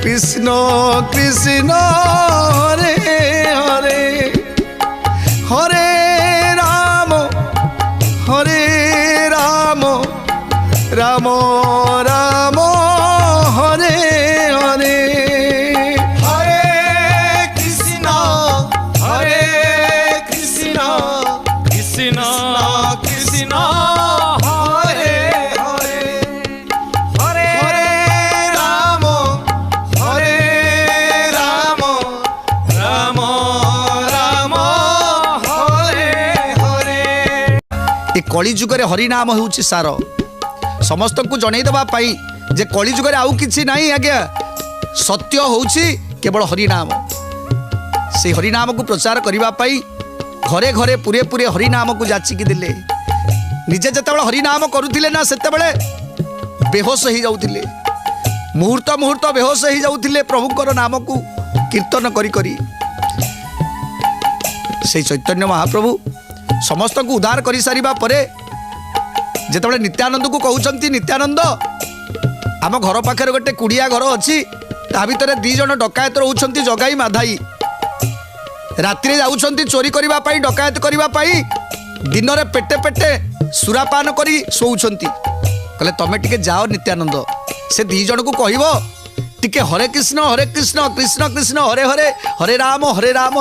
कृष्ण कृष्ण हरे हरे हरे राम राम राम हरे हरे हरे कृष्ण कृष्ण कृष्ण हरे हरे हरे राम राम राम हरे हरे। ए कली जुगरे हरिनाम होउछि सार समस्त को जनईदवा जे कली जुगरे आउ किछि नाही आज्ञा सत्य होउछि केवल हरिनाम। से हरिनाम को प्रचार करबा पाई घरे घरे पूरे पूरे हरिनाम को जाचिकी दिले। निजे जतबेले हरिनाम करुथिले ना सेतबेले बेहोश हो जाउथिले, मुहूर्त मुहूर्त बेहोश हो जाउथिले प्रभुकर नाम को कीर्तन करी करी। से चैतन्य महाप्रभु समस्त को उद्धार कर सारिबा परे जेतबेले नित्यानंद को कहउचंती नित्यानंद आम घर पाखे गोटे कुड़िया घर अच्छी ता भितर 2 जन डकायत रोचंती जगाई माधाई रात्रि जाउछंती चोरी करिबा पाई डकायत करिबा पाई दिन रे पेटे पेटे सुरापान करी सोउछंती। कहले तमे टिके जाओ नित्यानंद से 2 जन को कहइबो टिके हरे कृष्ण कृष्ण कृष्ण हरे हरे हरे राम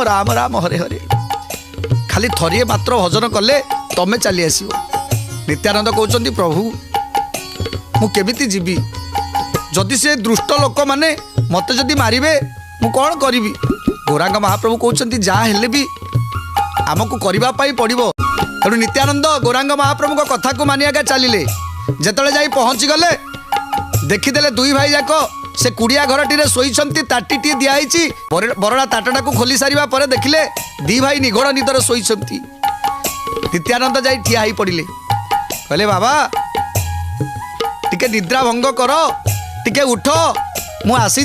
राम राम हरे हरे खाली थरिए मात्र भजन कले तमे चली आसीबो। नित्यानंद कहउछंती प्रभु मु केमिति जीवी जदि से दुष्ट लोक माने मते जदि मारिबे मु कौन करी। गौरांग महाप्रभु कहते जहाँ हेले भी आमको करने पड़ो। तेणु नित्यानंद गौरांग महाप्रभु को कथा को मानिया चलिए जिते जा पहुँची गले देखीदे 2 भाई जाक से कुड़िया घर टी शोती ताटी दिखाई बरड़ा ताटटा को खोली सारा पर देखिले 2 भाई निगड़ निदर शोती। नित्यानंद जा ठिया पड़े कहले बाबा टिके निद्रा भंग कर टिके उठ मु आसी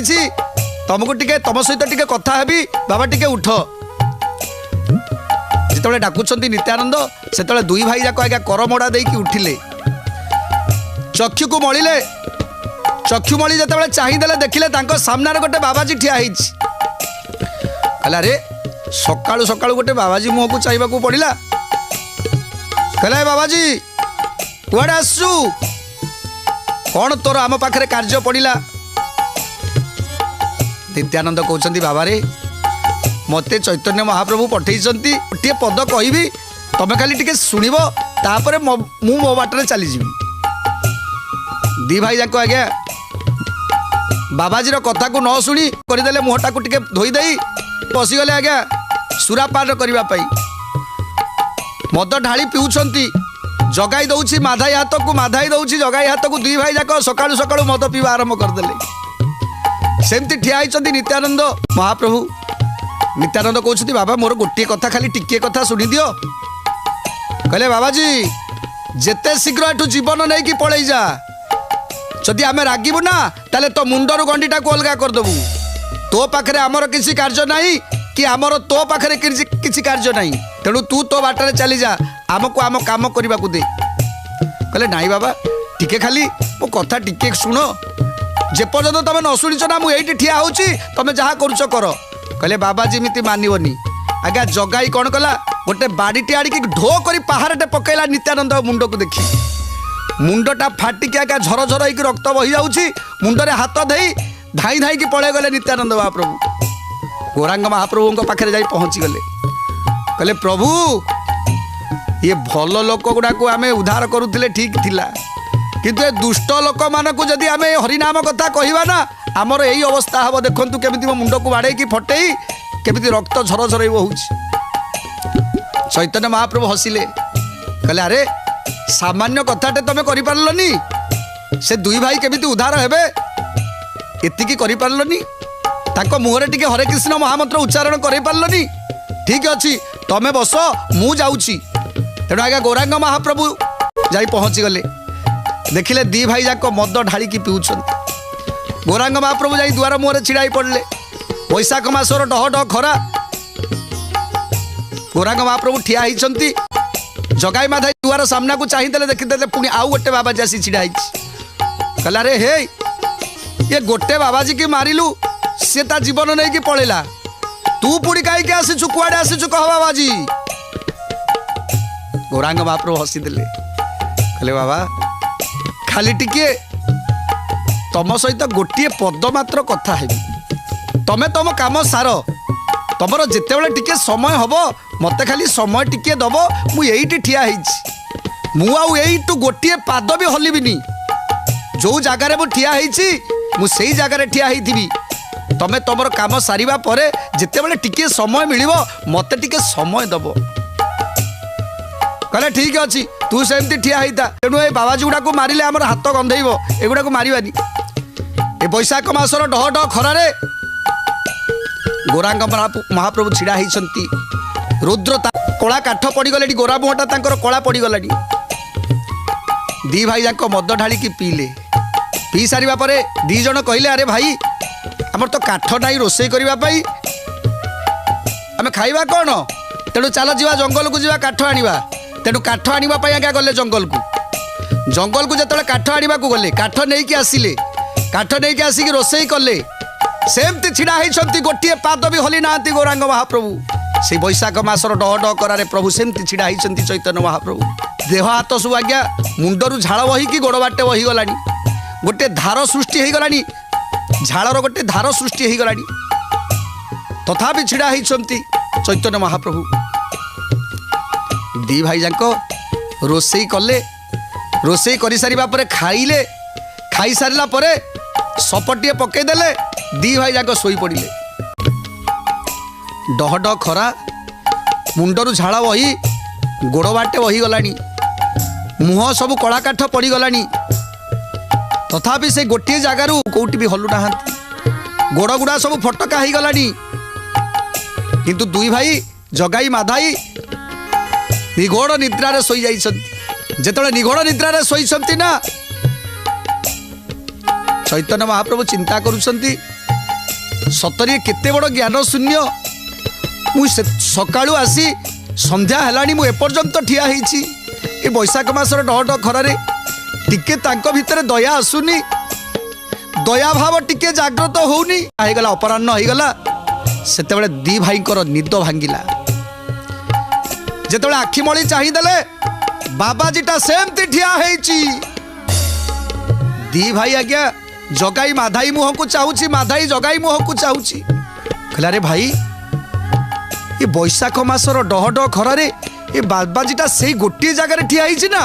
तुमको टिके तुम सहित टिके कथा हेबी बाबा टिके उठ। जिते डाकुंट नित्यानंद से 2 भाई जाक आज्ञा करमड़ा देकी उठिले चक्षु को मलिले चक्षु मली जिते चाहिदेले देखिले सामने गोटे बाबाजी ठिया कहला रे सकाळु सकाळु गोटे बाबाजी मुह को चाहिए पड़ा। कहला बाबाजी कुआड़े आसु कौन तोर आम पाखे कार्य पड़ा। नित्यानंद कहते बाबा रे मते चैतन्य महाप्रभु पठेइचंती गोटे पद कहबी तमे खाली टिके सुनिब तापर मु मो बाटर चली जीवी। 2 भाई जाक आज्ञा बाबाजी कथा को न शुणी करदेले मुहटा को टिके धोई देई पशिगले आज्ञा सुरापान करबा पई मद ढाली पिउछंती जगाई दउछि माधाई हाथ को माधाई दउछि जगाई हाथ को 2 भाई जाक सकाळु सकाळु मद पीवा आरंभ करदेले। सेमती ठिया होती नित्यानंद महाप्रभु। नित्यानंद कहते बाबा मोर गोटे कथा खाली टिके कथा शुणी दियो। कहले बाबाजी जेते शीघ्र एठू जीवन नहीं कि पलि जा जदि आमे रागिबू ना ताले तो मुंडर गंडीटा को अलगा करदेबू। तो पाखरे आमर किसी कार्य नहीं कि आमर तो पाखरे किसी कार्य नहीं तेणु तू तो बाटर चली जा आमको आम काम करने को दे। कहले नाई बाबा टिके खाली मो कथा टिके शुण जेपर्यंत तुम न शुणीच ना मुझे ठिया होची तुम जहाँ करुच कर। कहले बाबा जमीती मानवनी आज्ञा जगाई कौन कला गोटे बाड़ीटे आड़िकी ढो कर पहाड़टे पकईला नित्यानंद मुंड को देखी मुंडटा फाटिकी आज्ञा झर झर हो रक्त बही जाऊँगी मुंडरे हाथ दे धाई धाई पलि गले नित्यानंद महाप्रभु। गौरांग महाप्रभु पाखे जा पहुँची गले कहले प्रभु ये भल लोक गुड़ा को आम उद्धार करुले ठीक थिला किंतु ए दुष्ट लोक मानक जदि आम हरिनाम कथा कहवा ना आमर यही अवस्था हम देखु केमी मो मुंड को बाड़े फटई केमी रक्त झर झर हो। चैतन्य महाप्रभु हसिले कहले अरे सामान्य कथाटे तुम करिपारलनी से 2 भाई केमी उद्धार हेबे एतिकी करिपारलनी ताको मुहरे टिके हरे कृष्ण महामंत्र उच्चारण करि पारलनी। ठीक अच्छी तमे बस मु जाऊँची। तेणु आज्ञा गौरांग महाप्रभु जाई पहुँची गले देखिले 2 भाई जाक मद ढाड़ी पिउछन। गौरांग महाप्रभु जाई दुआर मुहरे छिड़ाई पड़ले बैशाख मासर डह डह खरा गौरांग महाप्रभु ठिया होती जगाई माधाई दुआर सामना को चाहिए देखीदे पुणी आउ गोटे बाबाजी आसी छिड़ा कहला रे हे ये गोटे बाबाजी की मारिलु से ता जीवन नहीं कि पड़ेला तू पुड़ी कहीं आसीचु कुआड़े आसीचु कह बाबाजी। गौरांग महाप्रभु हसी देले कहले बाबा खाली टिके तम सहित गोटे पद मात्र कथा हेबी तमे तम काम सार तमर जितेबाला टिके समय हब मते खाली समय टिके दब मु एइटी ठिया हेइछि मु आउ एइटु गोटे पाद भी हलिबिनी जो जगार मु ठिया हेइछि मु सेई जगार ठिया हेइथिबि तमे तमर काम सारिबा परे जितेबाला टिके समय मिलिबो मते टिके समय दब। कहले ठीक अच्छी तू सेमती ठिया होता तेणु ये बाबाजी गुड़ा को मारे आम हाथ गंधेब एगुड़ा को मारानी ए बैशाख मासर डह डह खरारे गौरांग महाप्रभु छिड़ा होती रुद्र कला काठ पड़गले गोरा मुहटा कला पड़गला दी भाई जाक मद ढालिकी पीले पी सारा पर दी जन कहले अरे भाई आमर तो काठ ना रोषे करने आम खाइबा कौन तेणु चल जा जंगल को जा काठ आनिबा तेणु काठ आनिबा आज्ञा गले जंगल को जो काठ आनिबा को गले काठ नहीं कि आसिले काठ नहीं कि आसिक रोषे कले सेमती छिड़ा होती गोटे पाद भी हली ना गौरांग महाप्रभु से बैशाख मासर डह डह करारे प्रभु सेमती छिड़ा होती चैतन्य महाप्रभु देह हाथ सब आज्ञा मुंडरू झाड़ बहिकी गोड़ बाटे बहीगला गोटे धार सृष्टि हो गलानी झाड़र गोटे धार सृष्टि हो गलानी तथापि छिड़ा होती चैतन्य महाप्रभु दी भाई जाक रोषे कले रोषे कर सारा पर खाइले खाई सारा पर सपटे पकईदेले दी भाई जाक शोई पड़े डह डह खरा मुंडरू झाड़ बही गोड़ बाटे बहीगला मुह सब कला काठ पड़गला तथापि से गोटे जगार कौटी भी हलु ना गोड़ गुड़ा सब फटका हो गला किंतु दुई भाई जगाई माधाई निगोड़ निद्रारे सोई जाइछन्ति जेतले निगोड़ निद्रारे सोईछन्ति ना चैतन्य महाप्रभु चिंता करुछन्ति सतरी केते बड़ ज्ञान शून्य मु सकाळु आसी संध्या हेलानी मु एपर्यंत ठिया हेछि ए बैशाख मासर डह डह खरारे टिके तांको भितरे दया आसुनी दया भाव टिके जागृत होउनी आइगला अपराह्न होइगला सेतेबेले दी भाईंकर निद भांगिला जेतबेले आखि मळी चाहिदेले बाबाजीटा सेमती ठिया हेछि दी भाई आज्ञा जगाई माधाई मुह को चाहूची माधाई जगाई मुह को चाहूची कहला रे भाई ये बैशाख मासर डह डह खरारे ये बाबाजीटा से गोटे जगार ठिया हेछि ना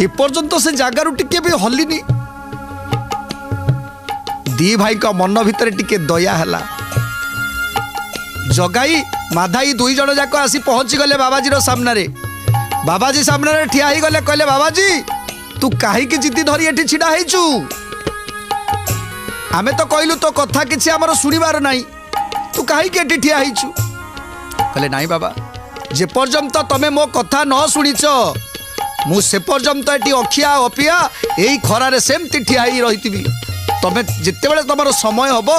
एपर्यंत से जगार टिके भी हलिनी दी भाई का मन भितर टिके दया हला जगाई माधाई दुई जन जाक आसी पहुंची गले बाबाजी सामने रे बाबाजी सामने ठिया ही गले कहले बाबाजी तू काहे की जिद्दी धरी एठी छिड़ा हेचु आमे तो कहलु तो कथा किछि हमर सुनिबार नाही तू काहे की एठी ठिया हेचु कहले नाही बाबा जे पर्यंत तमे मो कथा न सुनिछ मु से पर्यंत एठी अखिया अपिया एई खरारे सेमती ठिया ही रहितिबी तमे जितेबेले तमर समय हबो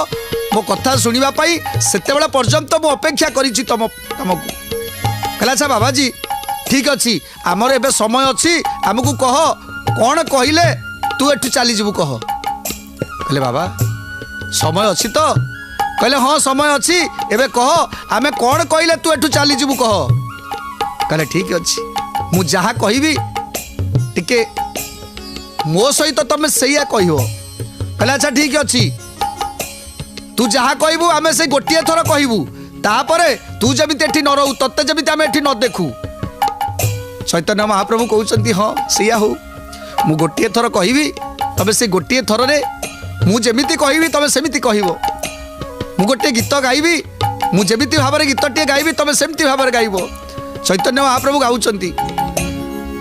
मो कथा सुनिबा पाई सेतेबेले पर्यंत मु अपेक्षा करिछि तम तुमको कहला अच्छा बाबाजी ठीक अच्छी आमर एबे समय अच्छी आमको कह कौन कहले तू एठू चली जीवु कह कहले बाबा समय अच्छी तो कहले हाँ समय अच्छी एबे कह आमे कौन कहले तू एठू चली जीवु कह कहले ठीक अच्छी मु जहा कहबी टिके मो सहित तमे सैया कहबो कहले अच्छा ठीक अच्छी तू जहा कहबू आमे से गोटिए थर कहबू तापरे तू जमिति एठी न रहू तत्ते जमिति आमे एठी न देखू चैतन्य महाप्रभु कहउछन्ति हाँ सैया हो मु गोटिए थर कहबी तबे से गोटिए थर रे मु जेमिति कहबी तबे सेमिति कहबो मु गोटे गीत गाइबी मु जेमिति भाबरे गीतटिए गाइबी तबे सेमिति भाबरे गाइबो चैतन्य महाप्रभु गाउछन्ति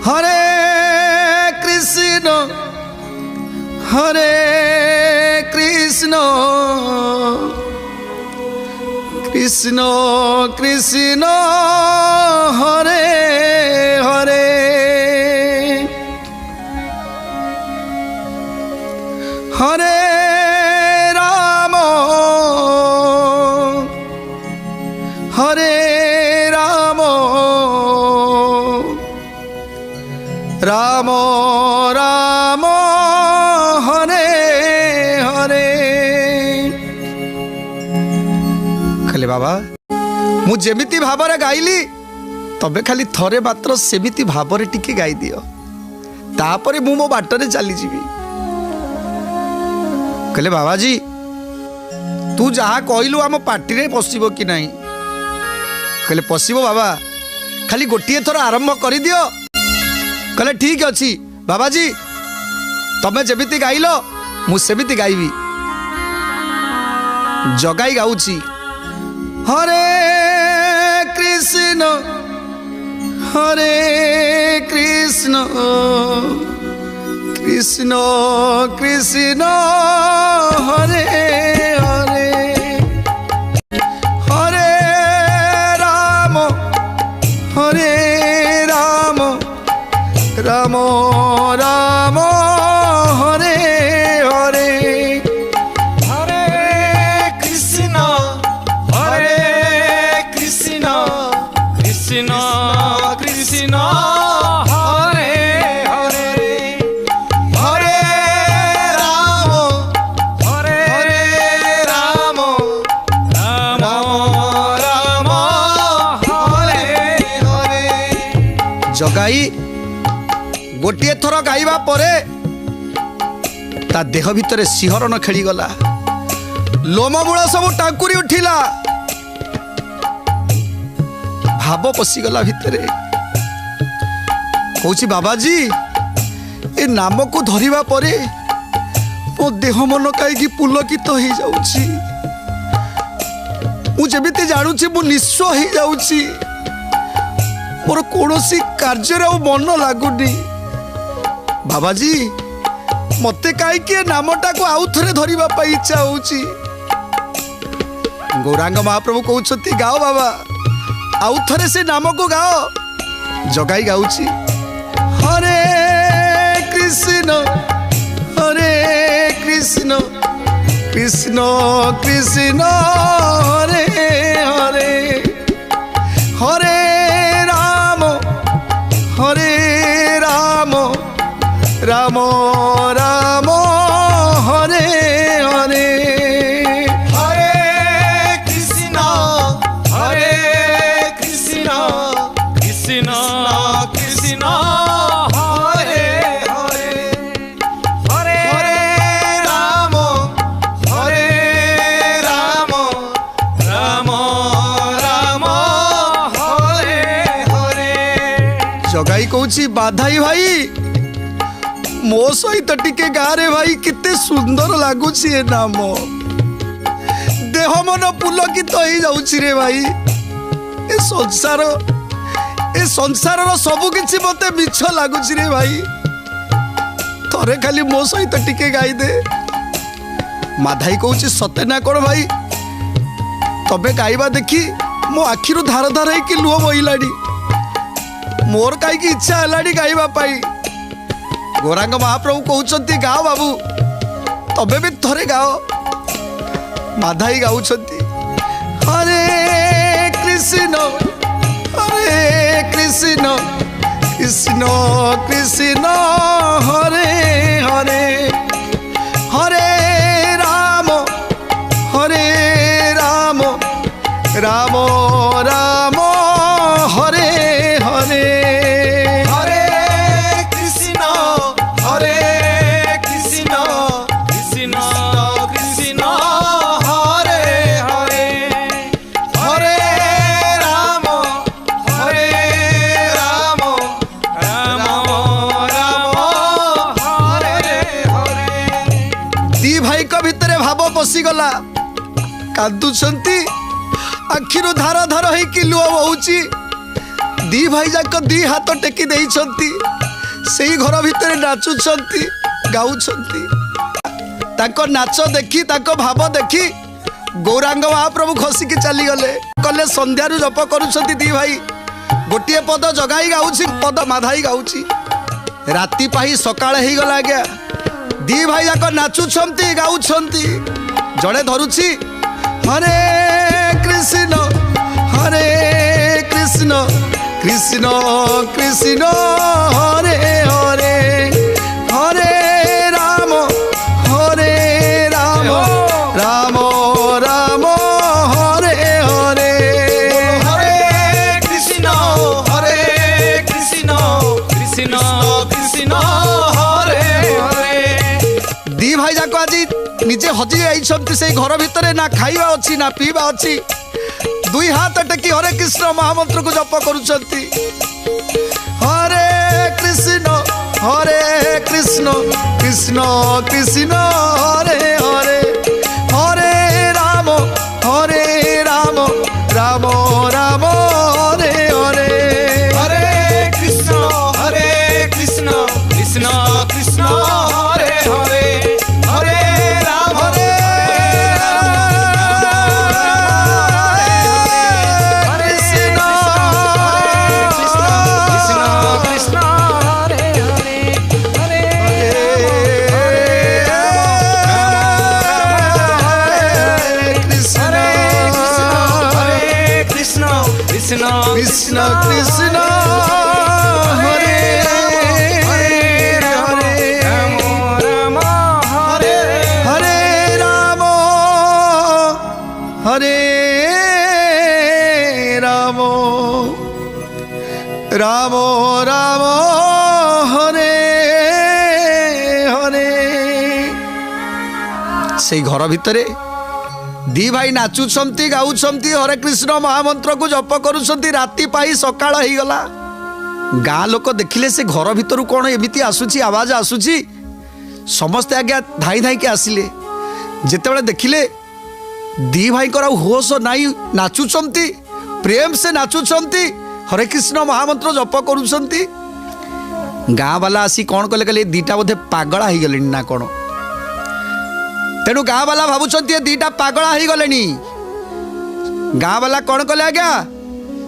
हरे कृष्ण हरे कृष्ण कृष्ण कृष्ण हरे हरे हरे राम राम राम हरे हरे हरे कहले बाबा मु जेमिति भाବରେ गाइली तबे खाली थरे मात्र सेमिति भाବରେ टिके गाई दियो तापरे मु मो बाटरे चली जीवी कहले बाबाजी तू जहा कहलु आम पार्टी रे पशिबो कि नहीं कहले पशिबो बाबा खाली गोटिए थर आरंभ कर दियो कहले ठीक अछि बाबाजी तमे जेमिति गाइल मु सेमिति गाइबी जगाई गाउची हरे कृष्ण हरे कृष्ण कृष्ण कृष्ण हरे हरे हरे राम राम राम हरे हरे हरे कृष्ण कृष्ण कृष्ण हरे हरे हरे राम राम राम हरे हरे जगाई गोटे थर गाइबा परे ता देह भितर सिहरण खेली गला लोममूल सब टांकुरी उठिला भाव पशिगला भितरे कहूची बाबाजी ए नाम को धरिबा परे मो देह मन कहीं पुलकित हो जाउची मु जेमिति जानुची मु निस्व हो जाउची मोर कौनसी कार्य मन लगुनी बाबाजी मते कहीं नामटा को आउ थे धरिबा पाई इच्छा होची गौरांग महाप्रभु कहते गाओ बाबा आउ थे से नाम को गाओ जगाई गाउची हरे कृष्ण कृष्ण कृष्ण हरे हरे हरे राम राम राम हरे हरे हरे कृष्ण कृष्ण कृष्ण हरे हरे हरे राम राम हरे हरे जगाई कहूची बाधाई भाई मो सहित टिके गारे भाई किते सुंदर लगुच ए नाम देह मन पुलकित हो जाउची रे भाई ए संसार सबु किछि मते मिछ लगुच रे भाई थरे खाली मो सहित टिके गाई दे माधाई कहूची सते ना कोन भाई तबे गाइबा देखी मो आखिरु धार धार है लुह बहिलाड़ी मोर कहीं इच्छा है गाइबा पाई गौरांग महाप्रभु कहते गाओ बाबू तबे भी थरे गाओ माधाई गाउछंती हरे कृष्ण कृष्ण कृष्ण हरे हरे हरे राम राम राम हरे हरे हरे कृष्ण कृष्ण कृष्ण हरे हरे हरे राम राम हरे हरे दी भाई को भितरे भाव पशिगला कांदुछंती आखिरु धार धार होइकी लुह बहुची दी भाई जाक दी हाथ टेकी देइछंती सेही घर भितरे नाचुछंती गाउछंती ताको नाच देखी ताको भाव देखी गौरांग महाप्रभु खसिकी चली गले कले संध्यारू जप करुछंती दी भाई गोटे पद जगाई गाउची पद माधाई गाउची राति पाही सकाळ हेई गला आज्ञा दी भाई जाक नाचुछंती गाउछंती जड़े धरुची हरे कृष्ण कृष्ण कृष्ण हरे हरे हरे राम कृष्ण हरे हरे दी भाई जाक आज निजे हजि जाइछंती से घर भितर ना खाइबा अछि ना पीबा अछि दुई हाथ टेकी हरे कृष्ण महामंत्र को जप करूछंती हरे कृष्ण कृष्ण कृष्ण हरे हरे हरे राम राम राम हरे हरे हरे कृष्ण कृष्ण कृष्ण हरे हरे हरे राम कृष्ण कृष्ण कृष्ण हरे हरे राम राम हरे हरे राम हरे राम राम राम हरे हरे से घर भितरे दी भाई नाचुछंती गाउछंती हरे कृष्ण महामंत्र को जप करूछंती राति पाई सकाळ ही गला गाँ लोक देखिले से घर भितर कौन एमिति आसुची आवाज आसुची समस्ते आज्ञा धाई धाई के आसिले जेतेबेले देखिले दी भाई को होश नाई नाचुछंती प्रेम से नाचुछंती हरे कृष्ण महामंत्र जप करूछंती गाँ वाला आसी कौन कले कले दीटा बोधे पागला ही गले ना कौन तेणु गाँ वाला भावुंट दीटा पागला ही गले गाँ वाला कौन कले आज्ञा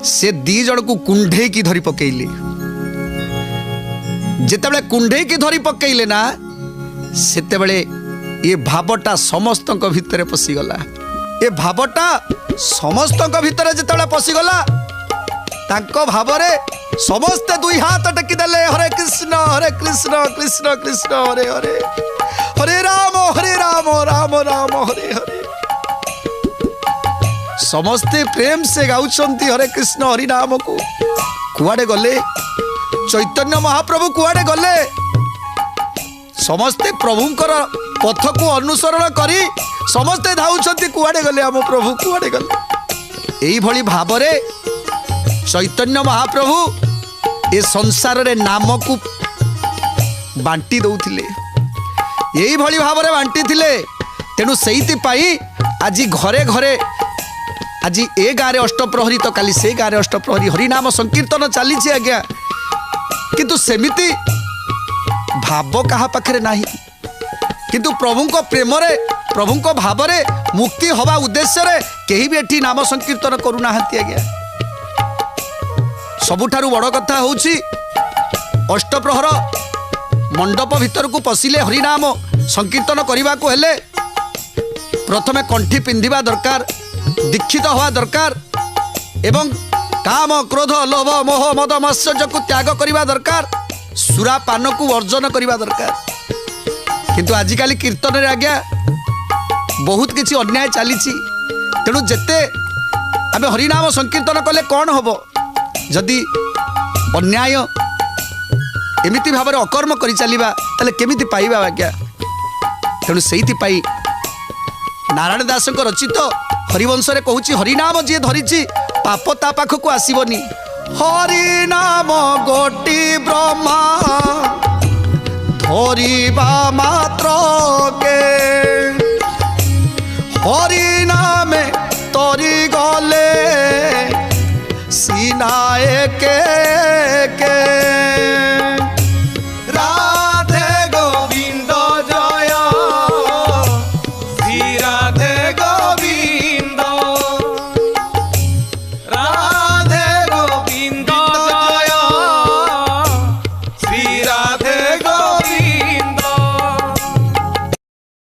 से दी जन को कुंडे की धरी पकेले जिते कुंडे की धरी पकेले ना सेते बड़े ये भावटा समस्त भितर पशिगला ये भावटा समस्त भितर जिते पशिगला तांको भावरे समस्ते दुई हाथ टेकी देले हरे कृष्ण कृष्ण कृष्ण हरे हरे हरे राम राम राम हरे हरे समस्ते प्रेम से गाउछंती हरे कृष्ण हरि नाम को कुआडे गले चैतन्य महाप्रभु कुआडे गले समस्ते प्रभुंकर पथ को अनुसरण करी समस्ते धाउछंती कुआडे गले आम प्रभु कुआडे गले एई भली भावरे चैतन्य महाप्रभु ए संसार रे नाम को बांटी दउथिले यही भली भावरे बांटी थिले तेणु सेइति पाई आज घरे घरे आज ए गाँव अष्टप्रहरी तो काली से गाँव अष्टप्रहरी हरिनाम संकीर्तन चली आज्ञा किंतु सेमिति भाव कहा पाखरे नाही किंतु प्रभु को प्रेम रे प्रभु को भाव रे मुक्ति हवा उद्देश्य रे केही भी एठी नाम संकीर्तन करू नाहंती आज्ञा सबुठारु बड़ कथा होउची अष्टप्रहर मंडप भीतर को पशिले हरिनाम संकीर्तन करने को हेले प्रथमे कंठी पिंधिबा दरकार दीक्षित हवा दरकार एवं काम क्रोध लोभ मोह मद मत्सर्य को त्याग करने दरकार सुरा पान को वर्जन करने दरकार किंतु आजिकाली कीर्तन रे आज्ञा बहुत किसी अन्याय चली तेणु जेते आमे हरिनाम संकीर्तन कले कौन हम जदि अन्याय एमिति भाव में अकर्म कर चलवा ताले केमिति पाइबा आज्ञा तेणु से नारायण दास रचित हरिवंश रे कहूँ हरिनाम जी धरी पाप ता पाख को आसबनी हरिनाम गोटी ब्रह्मा धरिबा मात्र के हरिनामे तरी गले सीनाए के